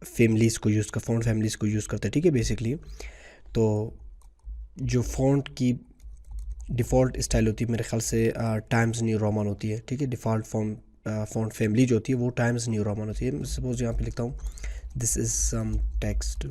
Families को use कर font families को यूज़ करते हैं, ठीक है। बेसिकली तो जो फ़ॉन्ट की डिफ़ॉल्ट स्टाइल होती है मेरे ख़्याल से टाइम्स न्यू रोमन होती है, ठीक है। डिफ़ॉल्ट फ़ॉन्ट फैमिली जो होती है वो टाइम्स न्यू रोमन होती है। सपोज़ यहाँ पे लिखता हूँ दिस इज़ सम टेक्स्ट,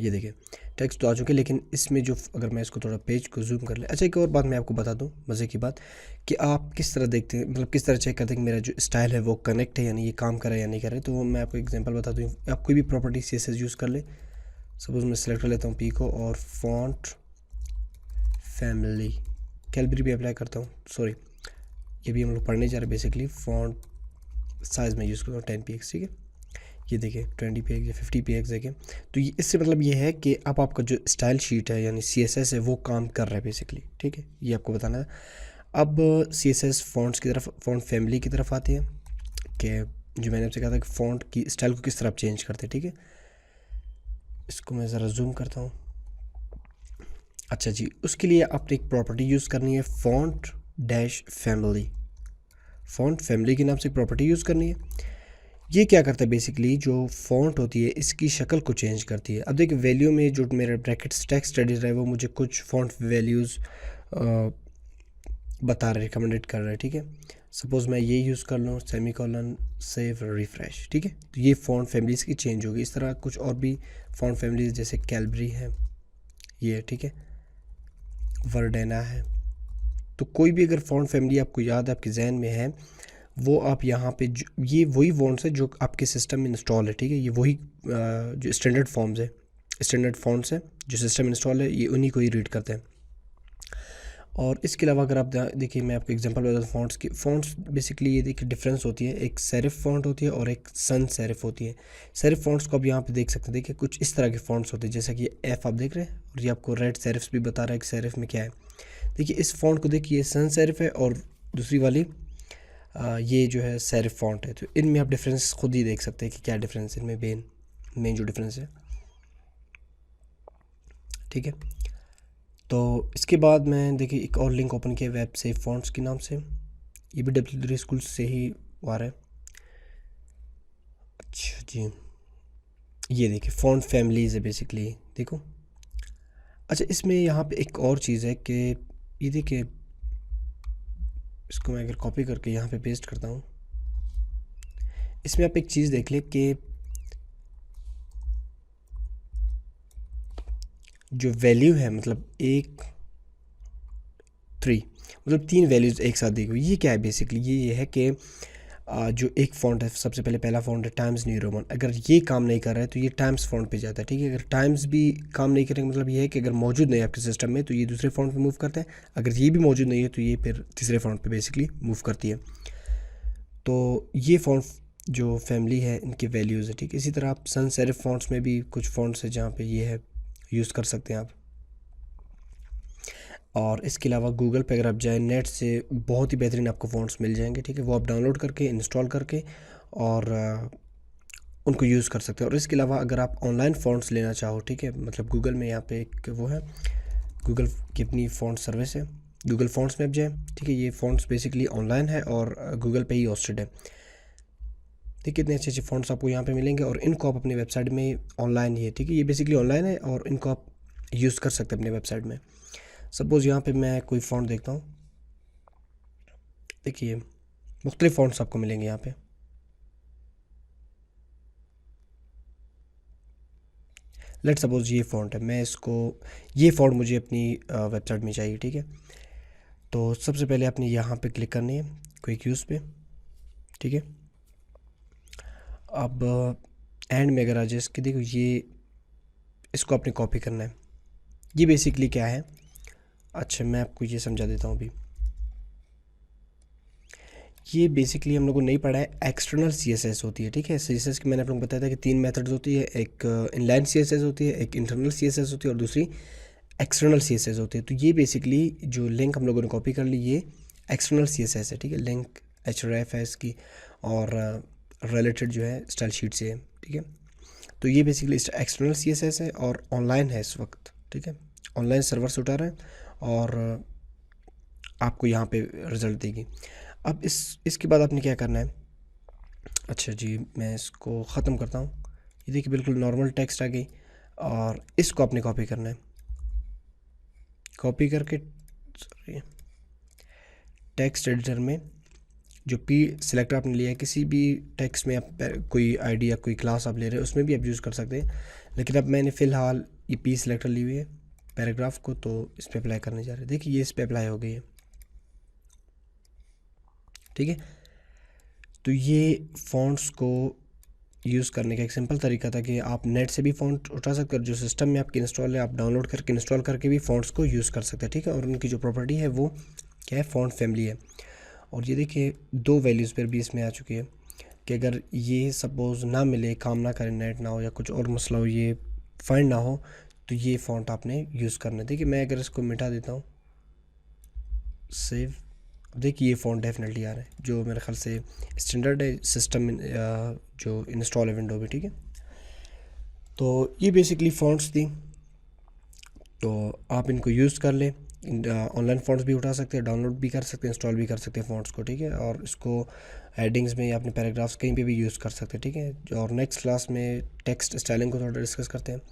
ये देखिए टेक्स्ट तो आ चुके, लेकिन इसमें जो अगर मैं इसको थोड़ा पेज को जूम कर ले। अच्छा, एक और बात मैं आपको बता दूं, मज़े की बात, कि आप किस तरह देखते हैं, मतलब किस तरह चेक करते हैं कि मेरा जो स्टाइल है वो कनेक्ट है, यानी ये काम कर रहा है या नहीं कर रहा है। तो मैं आपको एग्जांपल बता दूं, आप कोई भी प्रॉपर्टी CSS यूज़ कर ले। सपोज़ मैं सेलेक्ट कर लेता हूँ पी को और फॉन्ट फैमिली कैलबरी भी अप्लाई करता हूँ, सॉरी ये भी हम लोग पढ़ने जा रहे हैं। बेसिकली फॉन्ट साइज़ में यूज़ करता हूँ 10 px, ठीक है। ये देखिए 20 px या 50 px देखिए। तो ये इससे मतलब ये है कि अब आपका जो स्टाइल शीट है यानी CSS है वो काम कर रहा है बेसिकली, ठीक है। ये आपको बताना है। अब CSS फ़ॉन्ट्स की तरफ, फ़ॉन्ट फैमिली की तरफ आते हैं कि जो मैंने आपसे कहा था कि फ़ॉन्ट की स्टाइल को किस तरह चेंज करते हैं, ठीक है। इसको मैं ज़रा जूम करता हूँ। अच्छा जी, उसके लिए आपने एक प्रॉपर्टी यूज़ करनी है font dash family. Font family के नाम से एक प्रॉपर्टी यूज़ करनी है। ये क्या करता है बेसिकली, जो फ़ॉन्ट होती है इसकी शक्ल को चेंज करती है। अब देखिए वैल्यू में जो मेरा ब्रैकेट्स टेक्स्ट स्टडीज है वो मुझे कुछ फ़ॉन्ट वैल्यूज़ बता रहे, रिकमेंडेड कर रहा है, ठीक है। सपोज़ मैं ये यूज़ कर लूँ सेमीकोलन सेव रिफ़्रेश, ठीक है। तो ये फ़ॉन्ट फैमिलीज़ की चेंज होगी। इस तरह कुछ और भी फ़ॉन्ट फैमिलीज़ जैसे कैलबरी है, ये ठीक है, वर्डेना है। तो कोई भी अगर फ़ॉन्ट फैमिली आपको याद है, आपके जहन में है, वो आप यहाँ पे ये वही फ़ॉन्ट्स है जो आपके सिस्टम में इंस्टॉल है, ठीक है। ये वही जो स्टैंडर्ड फॉर्म्स है, स्टैंडर्ड फ़ॉन्ट्स है जो सिस्टम इंस्टॉल है, ये उन्हीं को ही रीड करते हैं। और इसके अलावा अगर आप देखिए, मैं आपको एग्जांपल बता दूँ फ़ॉन्ट्स की। फ़ॉन्ट्स बेसिकली ये देखिए डिफरेंस होती है, एक सेरिफ फ़ॉन्ट होती है और एक सन सेरिफ होती है। सेरिफ फ़ॉन्ट्स को आप यहाँ पे देख सकते हैं, देखिए कुछ इस तरह के फ़ॉन्ट्स होते हैं, जैसा कि एफ़ आप देख रहे हैं, और ये आपको रेड सेरिफ्स भी बता रहा है कि सेरिफ में क्या है। देखिए इस फ़ॉन्ट को देखिए, सन सेरिफ है और दूसरी वाली ये जो है सेरिफ फ़ॉन्ट है। तो इनमें आप डिफरेंस खुद ही देख सकते हैं कि क्या डिफरेंस इनमें मेन जो डिफरेंस है, ठीक है। तो इसके बाद मैं देखिए एक और लिंक ओपन किया वेब सेव फ़ॉन्ट्स के नाम से, ये भी W3 स्कूल से ही आ रहा है। अच्छा जी, ये देखिए फ़ॉन्ट फैमिलीज़ है बेसिकली, देखो। अच्छा, इसमें यहाँ पे एक और चीज़ है कि ये देखिए, इसको मैं अगर कॉपी करके यहाँ पे पेस्ट करता हूँ, इसमें आप एक चीज़ देख ले कि जो वैल्यू है, मतलब 1 3, मतलब 3 वैल्यूज़ एक साथ दी हुई। ये क्या है बेसिकली, ये है कि जो एक फ़ॉन्ट है, सबसे पहला फ़ॉन्ट है टाइम्स न्यू रोमन। अगर ये काम नहीं कर रहा है तो ये टाइम्स फ़ॉन्ट पे जाता है, ठीक है। अगर टाइम्स भी काम नहीं करेंगे, मतलब ये है कि अगर मौजूद नहीं है आपके सिस्टम में तो ये दूसरे फ़ॉन्ट पे मूव करता है। अगर ये भी मौजूद नहीं है तो ये फिर तीसरे फ़ॉन्ट पे बेसिकली मूव करती है। तो ये फ़ॉन्ट जो फैमिली है इनकी वैल्यूज़ है, ठीक है। इसी तरह आप सन सेरिफ फ़ॉन्ट्स में भी कुछ फ़ॉन्ट्स है जहाँ पे ये है, यूज़ कर सकते हैं आप। और इसके अलावा गूगल पे अगर आप जाएँ, नेट से बहुत ही बेहतरीन आपको फ़ॉन्ट्स मिल जाएंगे, ठीक है। वो आप डाउनलोड करके इंस्टॉल करके और उनको यूज़ कर सकते हैं। और इसके अलावा अगर आप ऑनलाइन फ़ॉन्ट्स लेना चाहो, ठीक है, मतलब गूगल में यहाँ पे एक वो है, गूगल की अपनी फ़ॉन्ट सर्विस है, गूगल फ़ॉन्ट्स में आप जाएँ, ठीक है। ये फ़ॉन्ट्स बेसिकली ऑनलाइन है और गूगल पे ही होस्टेड है। देखिए कितने अच्छे अच्छे फ़ॉन्ट्स आपको यहाँ पे मिलेंगे और इनको आप अपनी वेबसाइट में ऑनलाइन ही है, ठीक है। ये बेसिकली ऑनलाइन है और इनको आप यूज़ कर सकते हैं अपने वेबसाइट में। सपोज़ यहाँ पे मैं कोई फ़ॉन्ट देखता हूँ, देखिए मुख्तलिफ़ फ़ॉन्ट्स आपको मिलेंगे यहाँ पे। लेट सपोज़ ये फ़ॉन्ट है, मैं इसको, ये फ़ॉन्ट मुझे अपनी वेबसाइट में चाहिए, ठीक है। तो सबसे पहले आपने यहाँ पे क्लिक करनी है क्विक यूज़ पे, ठीक है। अब एंड में अगर आ जाए इसके, देखो ये, इसको आपने कॉपी करना है। ये बेसिकली क्या है, अच्छा मैं आपको ये समझा देता हूँ अभी। ये बेसिकली हम लोगों को नहीं पढ़ा है, एक्सटर्नल CSS होती है, ठीक है। CSS की मैंने आप लोगों को बताया था कि 3 मेथड्स होती है, एक इनलाइन CSS होती है, एक इंटरनल CSS होती है और दूसरी एक्सटर्नल CSS होती है। तो ये बेसिकली जो लिंक हम लोगों ने कॉपी कर ली, ये एक्सटर्नल CSS है, ठीक है। लिंक href है इसकी और रिलेटेड जो है स्टाइल शीट से है, ठीक है। तो ये बेसिकली एक्सटर्नल CSS है और ऑनलाइन है इस वक्त, ठीक है। ऑनलाइन सर्वर से उठा रहा है और आपको यहाँ पे रिज़ल्ट देगी। अब इसके बाद आपने क्या करना है, अच्छा जी, मैं इसको ख़त्म करता हूँ। ये देखिए बिल्कुल नॉर्मल टेक्स्ट आ गई और इसको आपने कॉपी करना है। कॉपी करके सॉरी टेक्स्ट एडिटर में जो पी सिलेक्टर आपने लिया है, किसी भी टेक्स्ट में आप कोई आईडी या कोई क्लास आप ले रहे हैं उसमें भी आप यूज़ कर सकते हैं, लेकिन अब मैंने फ़िलहाल ये पी सिलेक्टर ली हुई है पैराग्राफ को, तो इस पर अप्लाई करने जा रहे हैं। देखिए ये इस पर अप्लाई हो गई है, ठीक है। तो ये फ़ॉन्ट्स को यूज़ करने का एक सिंपल तरीका था कि आप नेट से भी फ़ॉन्ट उठा सकते हैं, जो सिस्टम में आपके इंस्टॉल है आप डाउनलोड करके इंस्टॉल करके भी फ़ॉन्ट्स को यूज़ कर सकते हैं, ठीक है। और उनकी जो प्रॉपर्टी है वो क्या है, फ़ॉन्ट फैमिली है। और ये देखिए 2 वैल्यूज़ पर भी इसमें आ चुकी है कि अगर ये सपोज़ ना मिले, काम ना करे, नेट ना हो या कुछ और मसला हो, ये फाइंड ना हो, तो ये फ़ॉन्ट आपने यूज़ करना है। देखिए मैं अगर इसको मिटा देता हूँ, सेव, अब देखिए ये फ़ॉन्ट डेफिनेटली आ रहा है, जो मेरे ख्याल से स्टैंडर्ड है सिस्टम जो इंस्टॉल है विंडो में, ठीक है। तो ये बेसिकली फ़ॉन्ट्स थी, तो आप इनको यूज़ कर लें। ऑनलाइन फ़ॉन्ट्स भी उठा सकते हैं, डाउनलोड भी कर सकते हैं, इंस्टॉल भी कर सकते हैं फ़ॉन्ट्स को, ठीक है। और इसको हेडिंग्स में या अपने पैराग्राफ्स कहीं पे भी यूज़ कर सकते हैं, ठीक है। और नेक्स्ट क्लास में टेक्स्ट स्टाइलिंग को थोड़ा डिस्कस करते हैं।